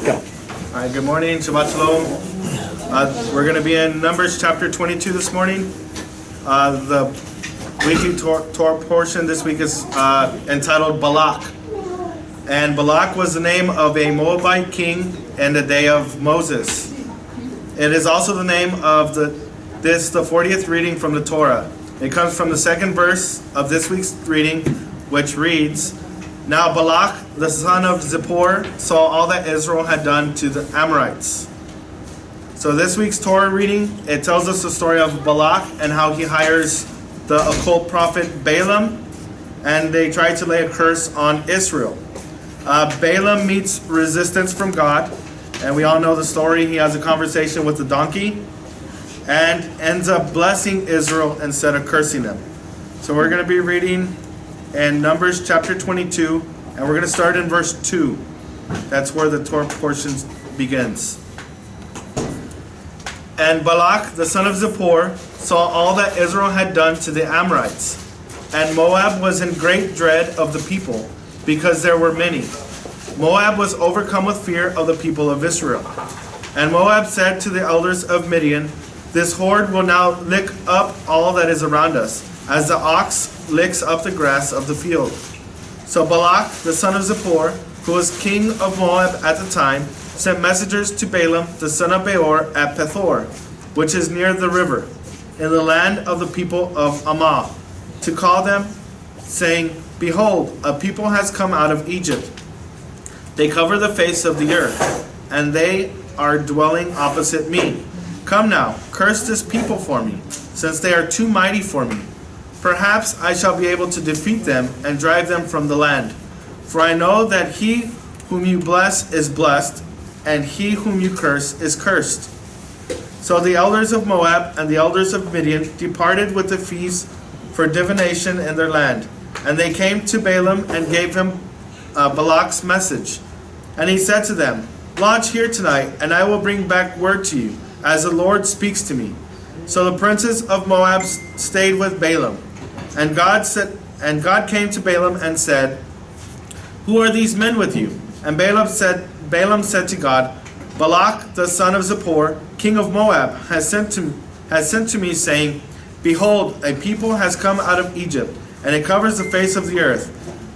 Go. All right, good morning. Shabbat Shalom. We're going to be in Numbers chapter 22 this morning. The weekly Torah portion this week is entitled Balak. And Balak was the name of a Moabite king in the day of Moses. It is also the name of the 40th reading from the Torah. It comes from the second verse of this week's reading, which reads, "Now Balak, the son of Zippor, saw all that Israel had done to the Amorites." So this week's Torah reading, it tells us the story of Balak and how he hires the occult prophet Balaam, and they try to lay a curse on Israel. Balaam meets resistance from God, and we all know the story. He has a conversation with the donkey and ends up blessing Israel instead of cursing them. So we're going to be reading in Numbers chapter 22, and we're going to start in verse 2. That's where the Torah portion begins. "And Balak, the son of Zippor, saw all that Israel had done to the Amorites. And Moab was in great dread of the people, because there were many. Moab was overcome with fear of the people of Israel. And Moab said to the elders of Midian, 'This horde will now lick up all that is around us, as the ox licks up the grass of the field.' So Balak, the son of Zippor, who was king of Moab at the time, sent messengers to Balaam, the son of Beor, at Pethor, which is near the river, in the land of the people of Ammah, to call them, saying, 'Behold, a people has come out of Egypt. They cover the face of the earth, and they are dwelling opposite me. Come now, curse this people for me, since they are too mighty for me. Perhaps I shall be able to defeat them and drive them from the land. For I know that he whom you bless is blessed, and he whom you curse is cursed.' So the elders of Moab and the elders of Midian departed with the feast for divination in their land. And they came to Balaam and gave him Balak's message. And he said to them, 'Lodge here tonight, and I will bring back word to you, as the Lord speaks to me.' So the princes of Moab stayed with Balaam. And God came to Balaam and said, 'Who are these men with you?' And Balaam said to God, 'Balak, the son of Zippor, king of Moab, has sent to me, saying, Behold, a people has come out of Egypt, and it covers the face of the earth.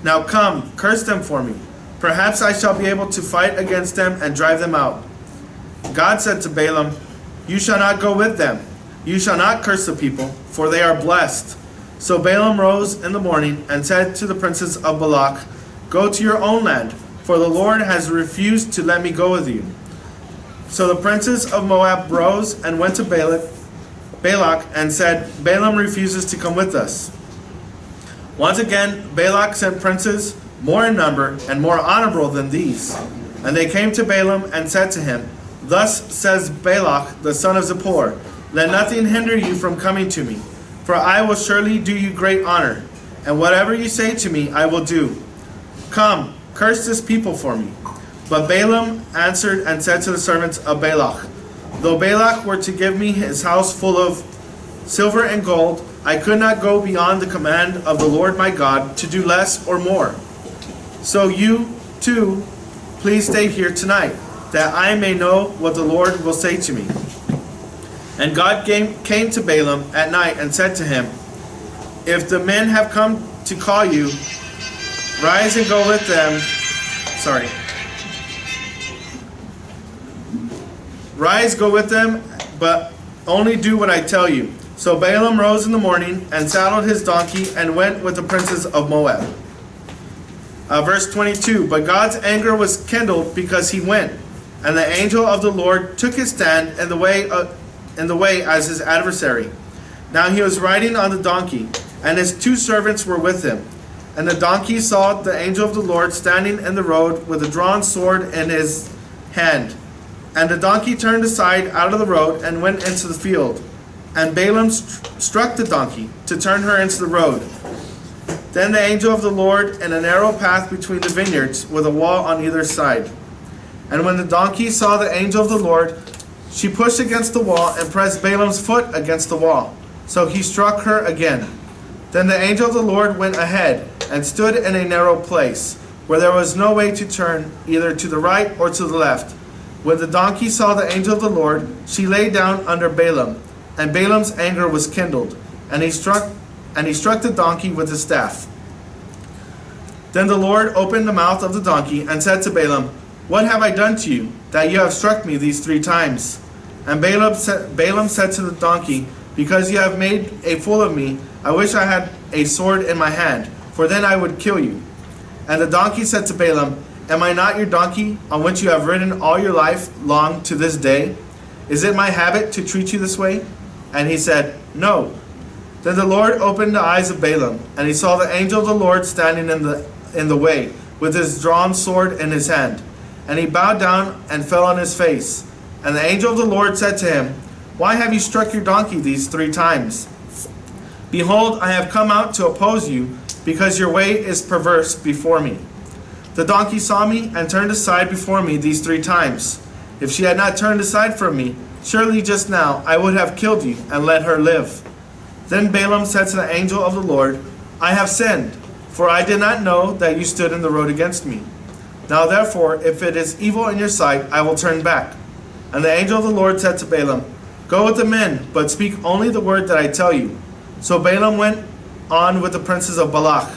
Now come, curse them for me. Perhaps I shall be able to fight against them and drive them out.' God said to Balaam, 'You shall not go with them. You shall not curse the people, for they are blessed.' So Balaam rose in the morning and said to the princes of Balak, 'Go to your own land, for the Lord has refused to let me go with you.' So the princes of Moab rose and went to Balak and said, 'Balaam refuses to come with us.' Once again, Balak sent princes, more in number and more honorable than these. And they came to Balaam and said to him, 'Thus says Balak, the son of Zippor, Let nothing hinder you from coming to me, for I will surely do you great honor, and whatever you say to me I will do. Come, curse this people for me.' But Balaam answered and said to the servants of Balak, 'Though Balak were to give me his house full of silver and gold, I could not go beyond the command of the Lord my God to do less or more. So you, too, please stay here tonight, that I may know what the Lord will say to me.' And God came to Balaam at night and said to him, 'If the men have come to call you, rise and go with them.'" "Rise, go with them, but only do what I tell you." So Balaam rose in the morning and saddled his donkey and went with the princes of Moab. Verse 22, "But God's anger was kindled because he went, and the angel of the Lord took his stand in the way as his adversary. Now he was riding on the donkey, and his two servants were with him. And the donkey saw the angel of the Lord standing in the road with a drawn sword in his hand. And the donkey turned aside out of the road and went into the field. And Balaam struck the donkey to turn her into the road. Then the angel of the Lord in a narrow path between the vineyards with a wall on either side. And when the donkey saw the angel of the Lord, she pushed against the wall and pressed Balaam's foot against the wall. So he struck her again. Then the angel of the Lord went ahead and stood in a narrow place, where there was no way to turn, either to the right or to the left. When the donkey saw the angel of the Lord, she lay down under Balaam, and Balaam's anger was kindled, and he struck the donkey with his staff. Then the Lord opened the mouth of the donkey and said to Balaam, "What have I done to you, that you have struck me these 3 times?" And Balaam said to the donkey, "Because you have made a fool of me, I wish I had a sword in my hand, for then I would kill you." And the donkey said to Balaam, "Am I not your donkey, on which you have ridden all your life long to this day? Is it my habit to treat you this way?" And he said, "No." Then the Lord opened the eyes of Balaam, and he saw the angel of the Lord standing in the way, with his drawn sword in his hand. And he bowed down and fell on his face. And the angel of the Lord said to him, "Why have you struck your donkey these 3 times? Behold, I have come out to oppose you, because your way is perverse before me. The donkey saw me and turned aside before me these 3 times. If she had not turned aside from me, surely just now I would have killed you and let her live." Then Balaam said to the angel of the Lord, "I have sinned, for I did not know that you stood in the road against me. Now therefore, if it is evil in your sight, I will turn back." And the angel of the Lord said to Balaam, "Go with the men, but speak only the word that I tell you." So Balaam went on with the princes of Balak.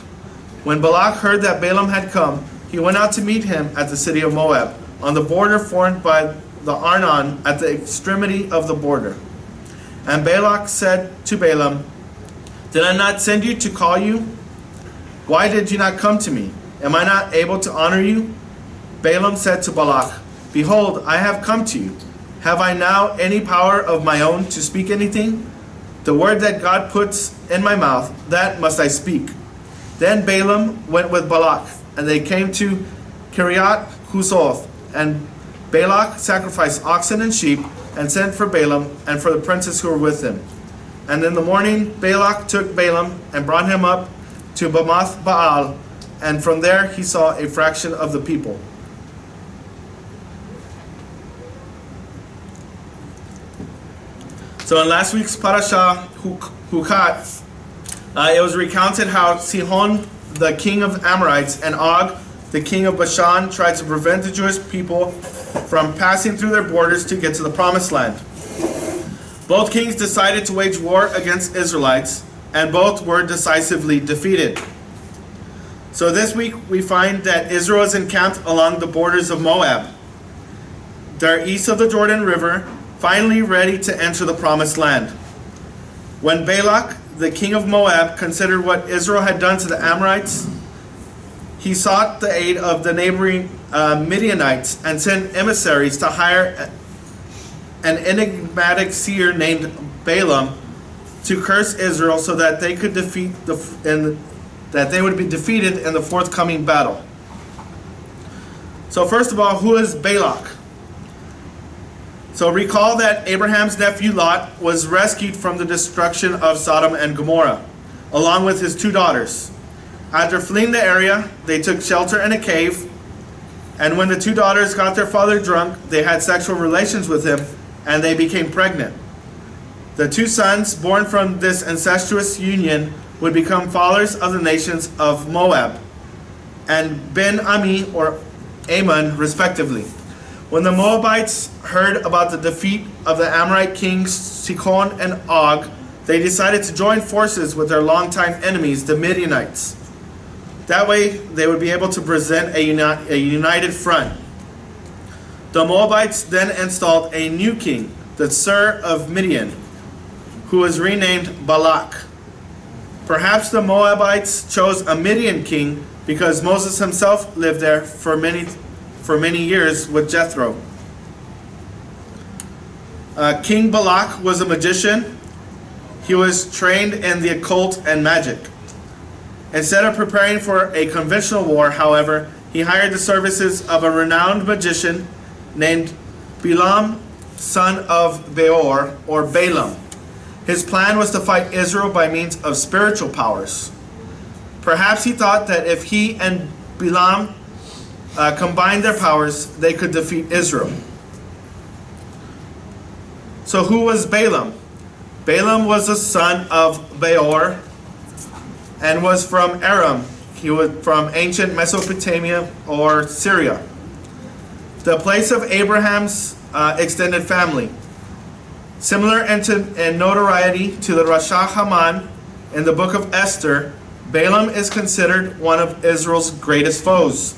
When Balak heard that Balaam had come, he went out to meet him at the city of Moab, on the border formed by the Arnon at the extremity of the border. And Balak said to Balaam, "Did I not send you to call you? Why did you not come to me? Am I not able to honor you?" Balaam said to Balak, "Behold, I have come to you. Have I now any power of my own to speak anything? The word that God puts in my mouth, that must I speak." Then Balaam went with Balak, and they came to Kiriath Huzoth, and Balak sacrificed oxen and sheep, and sent for Balaam and for the princes who were with him. And in the morning Balak took Balaam and brought him up to Bamoth Baal, and from there he saw a fraction of the people. So in last week's parasha Hukat, it was recounted how Sihon, the king of Amorites, and Og, the king of Bashan, tried to prevent the Jewish people from passing through their borders to get to the promised land. Both kings decided to wage war against Israelites, and both were decisively defeated. So this week we find that Israel is encamped along the borders of Moab. They're east of the Jordan River, finally ready to enter the promised land. When Balak, the king of Moab, considered what Israel had done to the Amorites, he sought the aid of the neighboring Midianites and sent emissaries to hire an enigmatic seer named Balaam to curse Israel so that they could that they would be defeated in the forthcoming battle. So first of all, who is Balak? So recall that Abraham's nephew Lot was rescued from the destruction of Sodom and Gomorrah, along with his 2 daughters. After fleeing the area, they took shelter in a cave, and when the 2 daughters got their father drunk, they had sexual relations with him, and they became pregnant. The 2 sons born from this incestuous union would become fathers of the nations of Moab and Ben-Ami or Ammon, respectively. When the Moabites heard about the defeat of the Amorite kings Sihon and Og, they decided to join forces with their longtime enemies, the Midianites. That way, they would be able to present a united front. The Moabites then installed a new king, the Sur of Midian, who was renamed Balak. Perhaps the Moabites chose a Midian king because Moses himself lived there for many years with Jethro. King Balak was a magician. He was trained in the occult and magic. Instead of preparing for a conventional war, however, he hired the services of a renowned magician named Balaam, son of Beor, or Balaam. His plan was to fight Israel by means of spiritual powers. Perhaps he thought that if he and Balaam combined their powers, they could defeat Israel. So who was Balaam? Balaam was the son of Beor and was from Aram. He was from ancient Mesopotamia or Syria. The place of Abraham's extended family. Similar in notoriety to the Rasha Haman in the book of Esther, Balaam is considered one of Israel's greatest foes.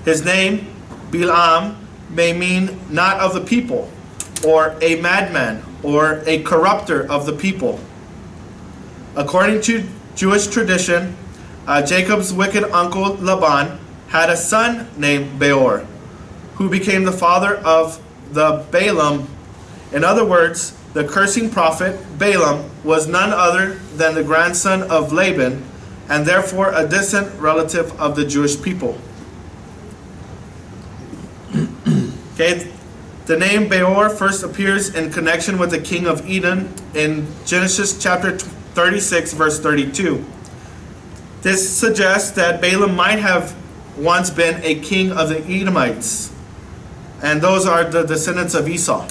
His name, Bilam, may mean not of the people, or a madman, or a corrupter of the people. According to Jewish tradition, Jacob's wicked uncle Laban had a son named Beor, who became the father of the Balaam. In other words, the cursing prophet Balaam was none other than the grandson of Laban, and therefore a distant relative of the Jewish people. Okay, the name Beor first appears in connection with the king of Edom in Genesis chapter 36, verse 32. This suggests that Balaam might have once been a king of the Edomites, and those are the descendants of Esau.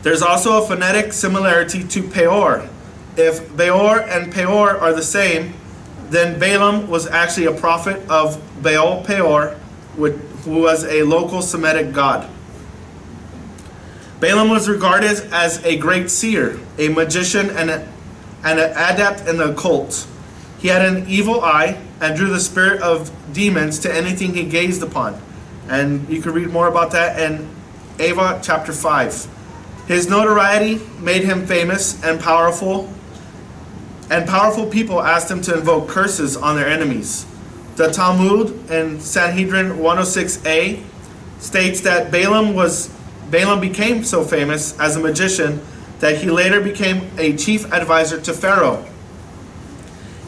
There's also a phonetic similarity to Peor. If Beor and Peor are the same, then Balaam was actually a prophet of Baal Peor, who was a local Semitic god. Balaam was regarded as a great seer, a magician, and an adept in the occult. He had an evil eye and drew the spirit of demons to anything he gazed upon. And you can read more about that in Ava chapter 5. His notoriety made him famous and powerful people asked him to invoke curses on their enemies. The Talmud in Sanhedrin 106a states that Balaam became so famous as a magician that he later became a chief advisor to Pharaoh.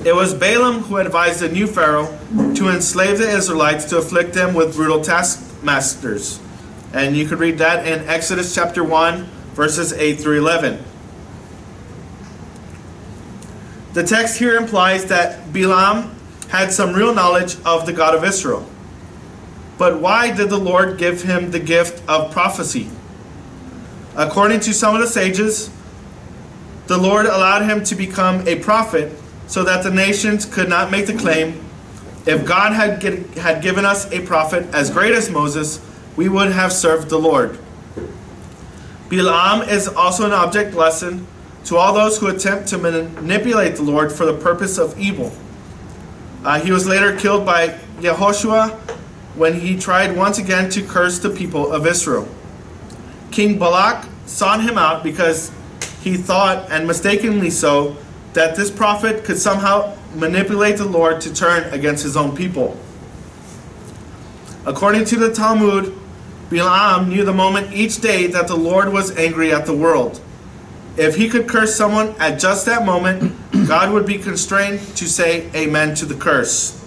It was Balaam who advised the new Pharaoh to enslave the Israelites to afflict them with brutal taskmasters. And you could read that in Exodus chapter 1, verses 8 through 11. The text here implies that Balaam had some real knowledge of the God of Israel. But why did the Lord give him the gift of prophecy? According to some of the sages, the Lord allowed him to become a prophet so that the nations could not make the claim, if God had given us a prophet as great as Moses, we would have served the Lord. Balaam is also an object lesson to all those who attempt to manipulate the Lord for the purpose of evil. He was later killed by Yehoshua when he tried once again to curse the people of Israel. King Balak sought him out because he thought, and mistakenly so, that this prophet could somehow manipulate the Lord to turn against his own people. According to the Talmud, Balaam knew the moment each day that the Lord was angry at the world. If he could curse someone at just that moment, God would be constrained to say amen to the curse.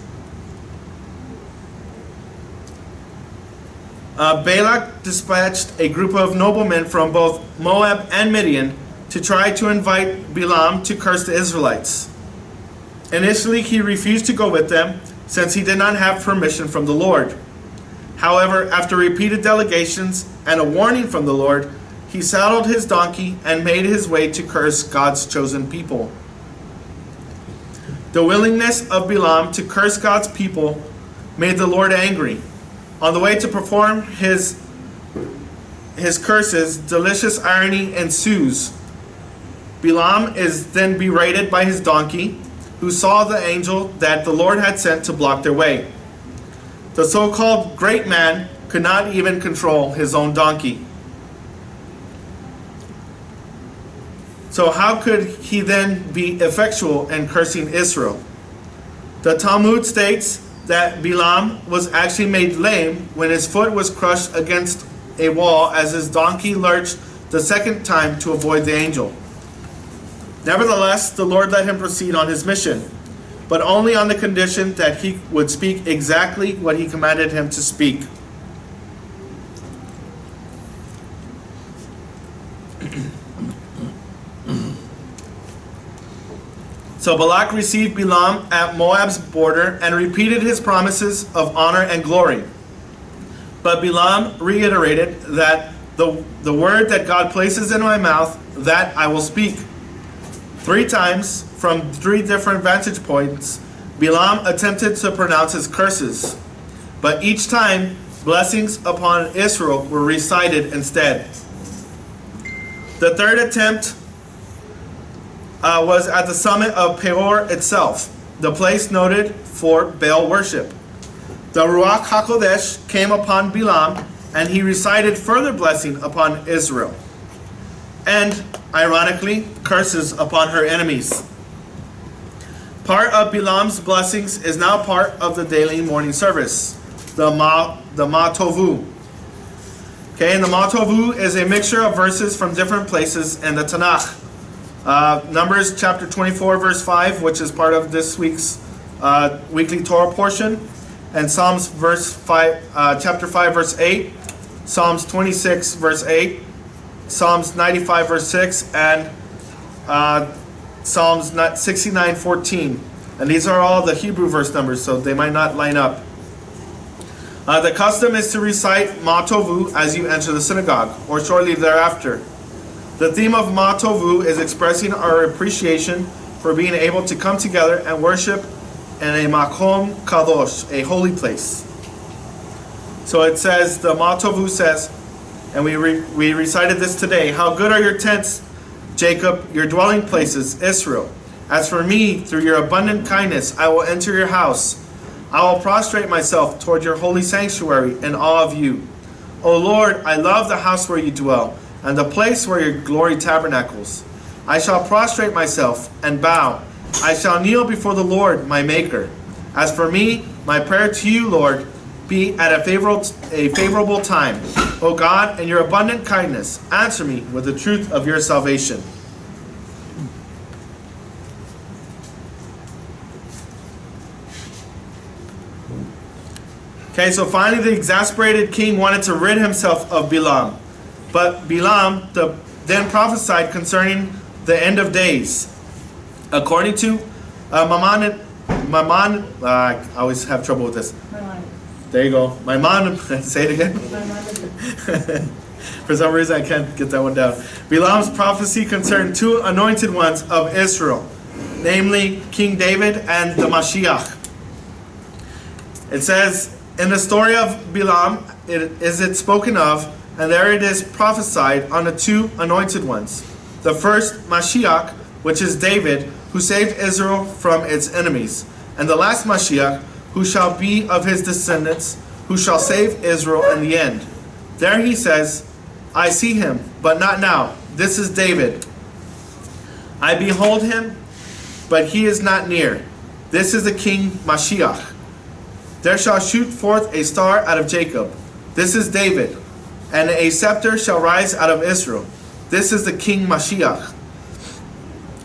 Balak dispatched a group of noblemen from both Moab and Midian to try to invite Balaam to curse the Israelites. Initially, he refused to go with them since he did not have permission from the Lord. However, after repeated delegations and a warning from the Lord, he saddled his donkey and made his way to curse God's chosen people. The willingness of Balaam to curse God's people made the Lord angry. On the way to perform his curses, delicious irony ensues. Balaam is then berated by his donkey, who saw the angel that the Lord had sent to block their way. The so-called great man could not even control his own donkey. So how could he then be effectual in cursing Israel? The Talmud states that Balaam was actually made lame when his foot was crushed against a wall as his donkey lurched the second time to avoid the angel. Nevertheless, the Lord let him proceed on his mission, but only on the condition that he would speak exactly what he commanded him to speak. So Balak received Balaam at Moab's border and repeated his promises of honor and glory. But Balaam reiterated that the word that God places in my mouth, that I will speak. 3 times, from 3 different vantage points, Balaam attempted to pronounce his curses, but each time blessings upon Israel were recited instead. The third attempt was at the summit of Peor itself, the place noted for Baal worship. The Ruach HaKodesh came upon Balaam, and he recited further blessing upon Israel, and, ironically, curses upon her enemies. Part of Balaam's blessings is now part of the daily morning service, the Ma Tovu. Okay, and the Ma Tovu is a mixture of verses from different places in the Tanakh. Numbers chapter 24 verse 5, which is part of this week's weekly Torah portion, and Psalms chapter 5 verse 8, Psalms 26 verse 8, Psalms 95 verse 6, and Psalms 69:14. And these are all the Hebrew verse numbers, so they might not line up. The custom is to recite Ma Tovu as you enter the synagogue, or shortly thereafter. The theme of Ma Tovu is expressing our appreciation for being able to come together and worship in a Makom Kadosh, a holy place. So it says, the Ma Tovu says, and we recited this today, "How good are your tents, Jacob, your dwelling places, Israel. As for me, through your abundant kindness, I will enter your house. I will prostrate myself toward your holy sanctuary in awe of you. O Lord, I love the house where you dwell, and the place where your glory tabernacles. I shall prostrate myself and bow. I shall kneel before the Lord, my Maker. As for me, my prayer to you, Lord, be at a favorable time. O God, in your abundant kindness, answer me with the truth of your salvation." Okay, so finally the exasperated king wanted to rid himself of Balaam. But Balaam then prophesied concerning the end of days. According to I always have trouble with this. There you go. Say it again. For some reason I can't get that one down. Balaam's prophecy concerned 2 anointed ones of Israel, namely King David and the Mashiach. It says, in the story of Balaam, it spoken of, and there it is prophesied on the 2 anointed ones. The first, Mashiach, which is David, who saved Israel from its enemies. And the last Mashiach, who shall be of his descendants, who shall save Israel in the end. There he says, "I see him, but not now. This is David. I behold him, but he is not near. This is the King Mashiach. There shall shoot forth a star out of Jacob. This is David. And a scepter shall rise out of Israel. This is the King Mashiach.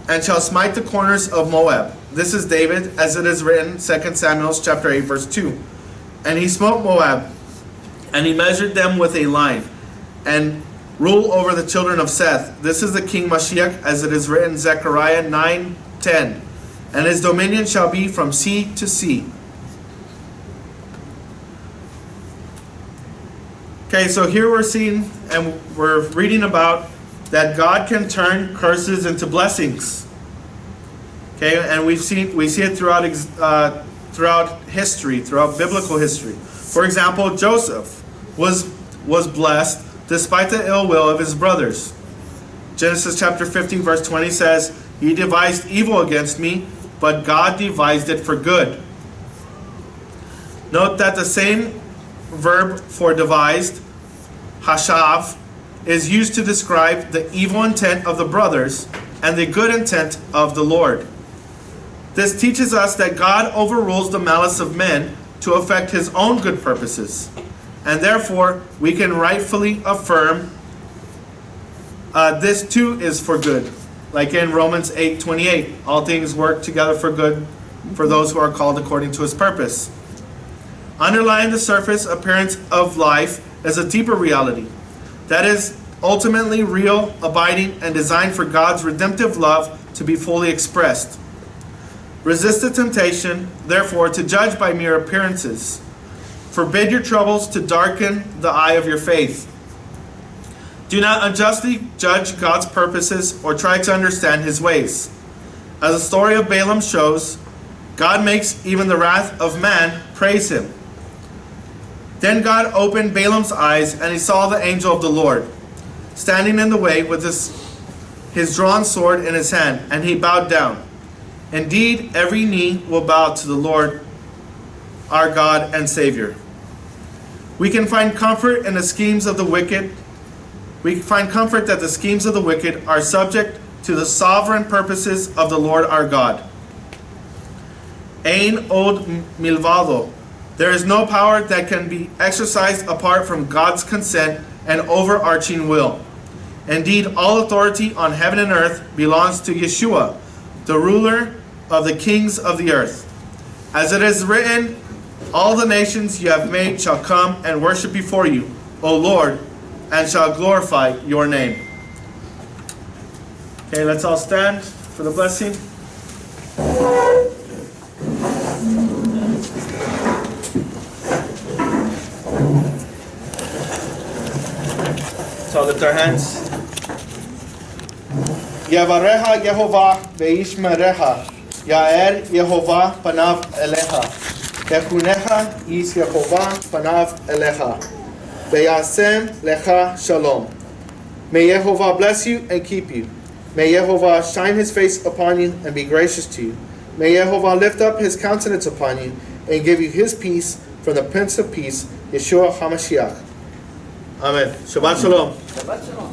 And shall smite the corners of Moab. This is David, as it is written, 2 Samuel chapter 8, verse 2. And he smote Moab, and he measured them with a line, and rule over the children of Seth. This is the King Mashiach, as it is written, Zechariah 9:10. And his dominion shall be from sea to sea." Okay, so here we're seeing, and we're reading about that God can turn curses into blessings. Okay, and we see it throughout history, throughout biblical history. For example, Joseph was blessed despite the ill will of his brothers. Genesis chapter 15 verse 20 says, "He devised evil against me, but God devised it for good." Note that the same verb for devised, hashav, is used to describe the evil intent of the brothers and the good intent of the Lord. This teaches us that God overrules the malice of men to effect his own good purposes, and therefore we can rightfully affirm this too is for good. Like in Romans 8:28, all things work together for good for those who are called according to his purpose. Underlying the surface appearance of life is a deeper reality that is ultimately real, abiding, and designed for God's redemptive love to be fully expressed. Resist the temptation, therefore, to judge by mere appearances. Forbid your troubles to darken the eye of your faith. Do not unjustly judge God's purposes or try to understand his ways. As the story of Balaam shows, God makes even the wrath of man praise him. Then God opened Balaam's eyes, and he saw the angel of the Lord standing in the way with his drawn sword in his hand, and he bowed down. Indeed, every knee will bow to the Lord, our God and Savior. We can find comfort in the schemes of the wicked. We find comfort that the schemes of the wicked are subject to the sovereign purposes of the Lord our God. Ein od milvado. There is no power that can be exercised apart from God's consent and overarching will. Indeed, all authority on heaven and earth belongs to Yeshua, the ruler of the kings of the earth. As it is written, all the nations you have made shall come and worship before you, O Lord, and shall glorify your name. Okay, let's all stand for the blessing. So lift our hands. Yavareha Yehovah veishmereha. Yaer Yehovah panav elecha. Yechunecha is Yehovah panav elecha. Veyasem lecha shalom. May Yehovah bless you and keep you. May Yehovah shine his face upon you and be gracious to you. May Yehovah lift up his countenance upon you and give you his peace from the Prince of Peace, Yeshua HaMashiach. Amen. Shabbat Shalom. Shabbat Shalom.